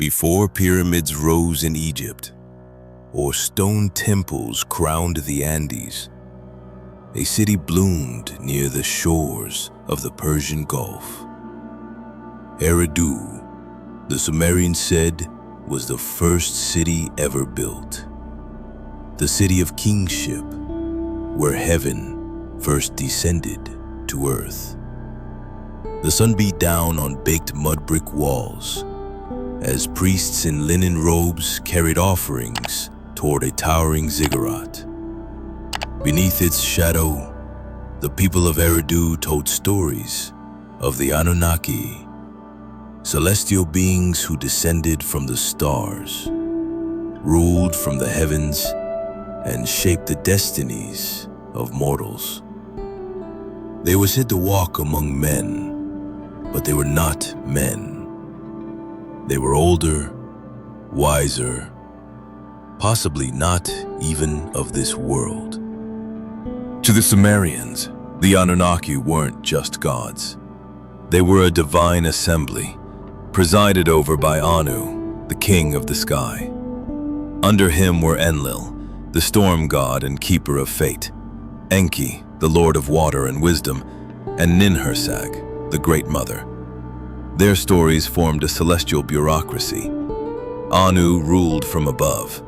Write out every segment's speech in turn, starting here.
Before pyramids rose in Egypt, or stone temples crowned the Andes, a city bloomed near the shores of the Persian Gulf. Eridu, the Sumerians said, was the first city ever built. The city of kingship, where heaven first descended to earth. The sun beat down on baked mud brick walls as priests in linen robes carried offerings toward a towering ziggurat. Beneath its shadow, the people of Eridu told stories of the Anunnaki, celestial beings who descended from the stars, ruled from the heavens, and shaped the destinies of mortals. They were said to walk among men, but they were not men. They were older, wiser, possibly not even of this world. To the Sumerians, the Anunnaki weren't just gods. They were a divine assembly, presided over by Anu, the king of the sky. Under him were Enlil, the storm god and keeper of fate, Enki, the lord of water and wisdom, and Ninhursag, the great mother. Their stories formed a celestial bureaucracy. Anu ruled from above,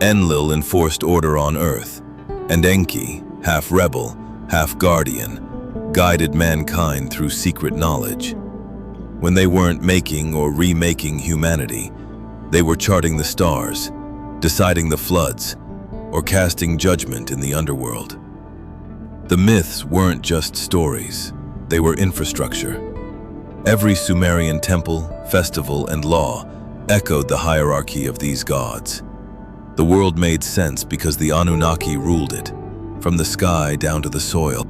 Enlil enforced order on earth, and Enki, half rebel, half guardian, guided mankind through secret knowledge. When they weren't making or remaking humanity, they were charting the stars, deciding the floods, or casting judgment in the underworld. The myths weren't just stories, they were infrastructure. Every Sumerian temple, festival, and law echoed the hierarchy of these gods. The world made sense because the Anunnaki ruled it, from the sky down to the soil.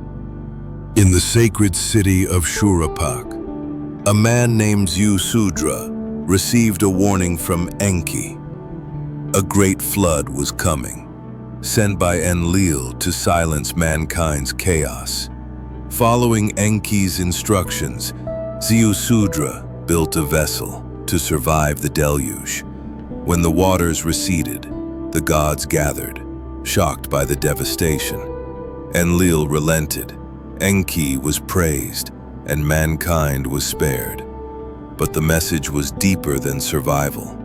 In the sacred city of Shuruppak, a man named Zeusudra received a warning from Enki. A great flood was coming, sent by Enlil to silence mankind's chaos. Following Enki's instructions, Zeusudra built a vessel to survive the deluge. When the waters receded, the gods gathered, shocked by the devastation. Enlil relented, Enki was praised, and mankind was spared. But the message was deeper than survival.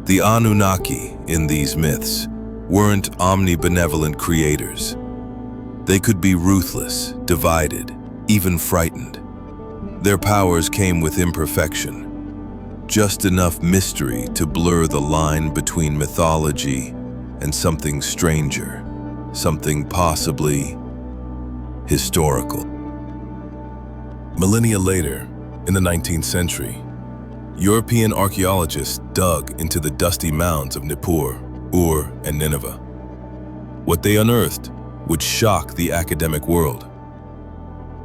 The Anunnaki in these myths weren't omnibenevolent creators. They could be ruthless, divided, even frightened. Their powers came with imperfection, just enough mystery to blur the line between mythology and something stranger, something possibly historical. Millennia later, in the 19th century, European archaeologists dug into the dusty mounds of Nippur, Ur, and Nineveh. What they unearthed would shock the academic world.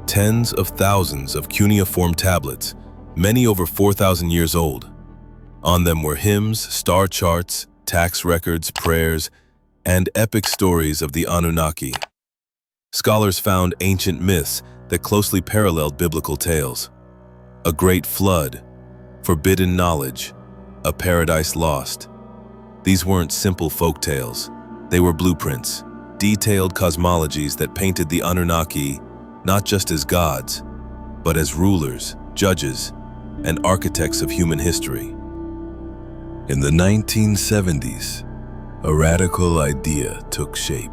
Tens of thousands of cuneiform tablets, many over 4,000 years old. On them were hymns, star charts, tax records, prayers, and epic stories of the Anunnaki. Scholars found ancient myths that closely paralleled biblical tales. A great flood, forbidden knowledge, a paradise lost. These weren't simple folk tales. They were blueprints, detailed cosmologies that painted the Anunnaki not just as gods, but as rulers, judges, and architects of human history. In the 1970s, a radical idea took shape.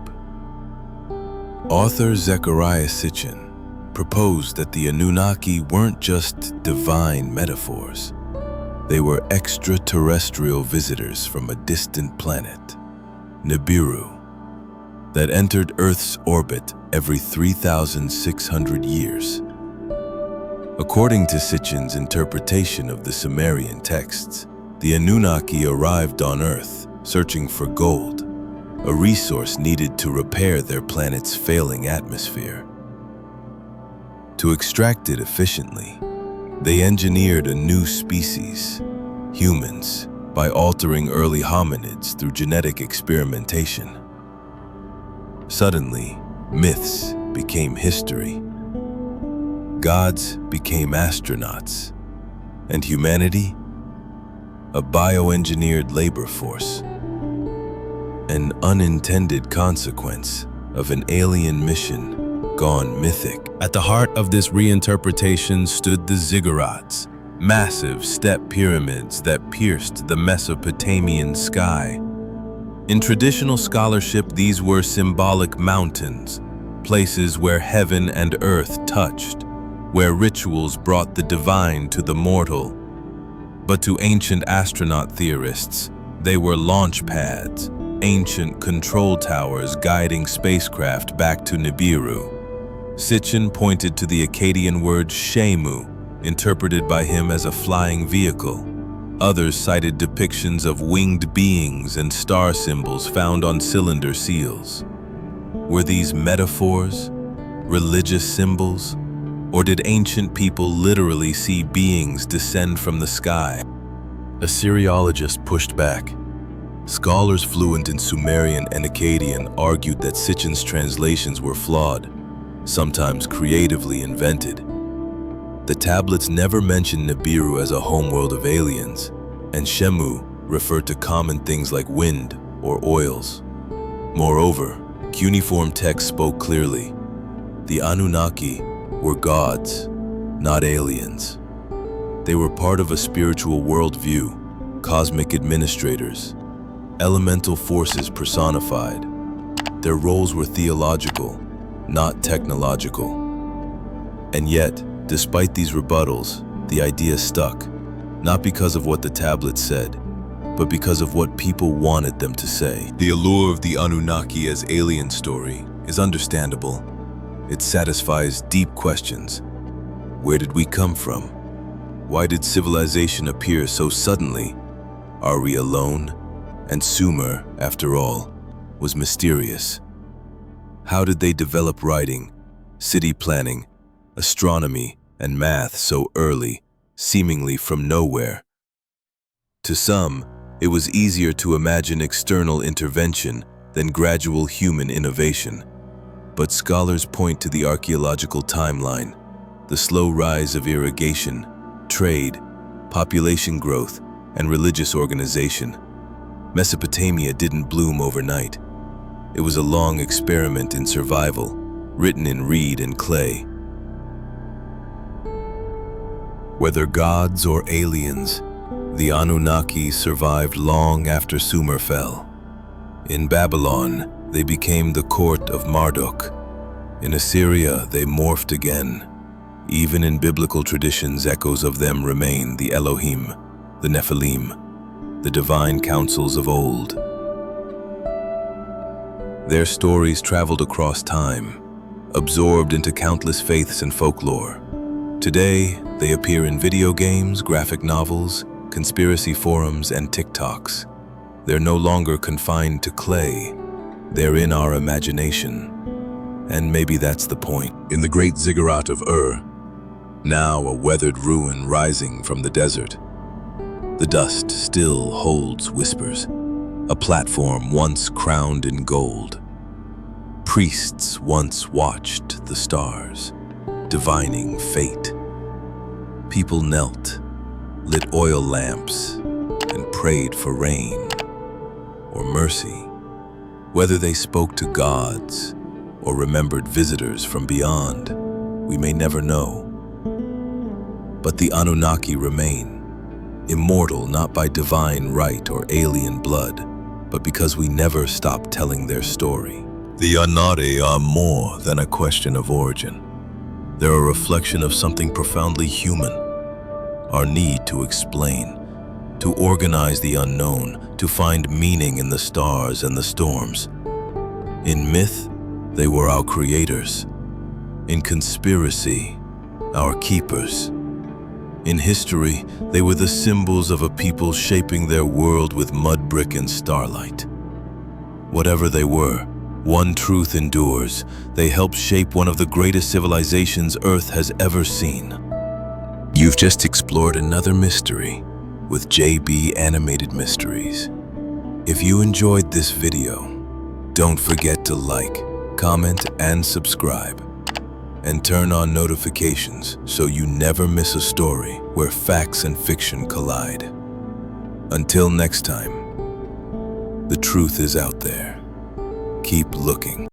Author Zecharia Sitchin proposed that the Anunnaki weren't just divine metaphors. They were extraterrestrial visitors from a distant planet, Nibiru, that entered Earth's orbit every 3,600 years. According to Sitchin's interpretation of the Sumerian texts, the Anunnaki arrived on Earth searching for gold, a resource needed to repair their planet's failing atmosphere. To extract it efficiently, they engineered a new species, humans, by altering early hominids through genetic experimentation. Suddenly, myths became history. Gods became astronauts, and humanity, a bioengineered labor force, an unintended consequence of an alien mission gone mythic. At the heart of this reinterpretation stood the ziggurats, massive step pyramids that pierced the Mesopotamian sky. In traditional scholarship, these were symbolic mountains, places where heaven and earth touched, where rituals brought the divine to the mortal. But to ancient astronaut theorists, they were launch pads, ancient control towers guiding spacecraft back to Nibiru. Sitchin pointed to the Akkadian word Shemu, interpreted by him as a flying vehicle. Others cited depictions of winged beings and star symbols found on cylinder seals. Were these metaphors, religious symbols, or did ancient people literally see beings descend from the sky? Assyriologists pushed back. Scholars fluent in Sumerian and Akkadian argued that Sitchin's translations were flawed, sometimes creatively invented. The tablets never mentioned Nibiru as a homeworld of aliens, and Shemu referred to common things like wind or oils. Moreover, cuneiform text spoke clearly. The Anunnaki were gods, not aliens. They were part of a spiritual worldview, cosmic administrators, elemental forces personified. Their roles were theological, not technological. And yet, despite these rebuttals, the idea stuck, not because of what the tablets said, but because of what people wanted them to say. The allure of the Anunnaki as alien story is understandable. It satisfies deep questions. Where did we come from? Why did civilization appear so suddenly? Are we alone? And Sumer, after all, was mysterious. How did they develop writing, city planning, astronomy, and math so early, seemingly from nowhere? To some, it was easier to imagine external intervention than gradual human innovation. But scholars point to the archaeological timeline, the slow rise of irrigation, trade, population growth, and religious organization. Mesopotamia didn't bloom overnight. It was a long experiment in survival, written in reed and clay. Whether gods or aliens, the Anunnaki survived long after Sumer fell. In Babylon, they became the court of Marduk. In Assyria, they morphed again. Even in biblical traditions, echoes of them remain: the Elohim, the Nephilim, the divine councils of old. Their stories traveled across time, absorbed into countless faiths and folklore. Today, they appear in video games, graphic novels, conspiracy forums, and TikToks. They're no longer confined to clay. They're in our imagination. And maybe that's the point. In the great ziggurat of Ur, now a weathered ruin rising from the desert, the dust still holds whispers. A platform once crowned in gold. Priests once watched the stars, divining fate. People knelt, lit oil lamps, and prayed for rain or mercy. Whether they spoke to gods or remembered visitors from beyond, we may never know. But the Anunnaki remain, immortal not by divine right or alien blood, but because we never stop telling their story. The Anunnaki are more than a question of origin. They're a reflection of something profoundly human. Our need to explain, to organize the unknown, to find meaning in the stars and the storms. In myth, they were our creators. In conspiracy, our keepers. In history, they were the symbols of a people shaping their world with mud brick and starlight. Whatever they were, one truth endures: they helped shape one of the greatest civilizations Earth has ever seen. You've just explored another mystery with JB Animated Mysteries. If you enjoyed this video, don't forget to like, comment, and subscribe. And turn on notifications so you never miss a story where facts and fiction collide. Until next time, the truth is out there. Keep looking.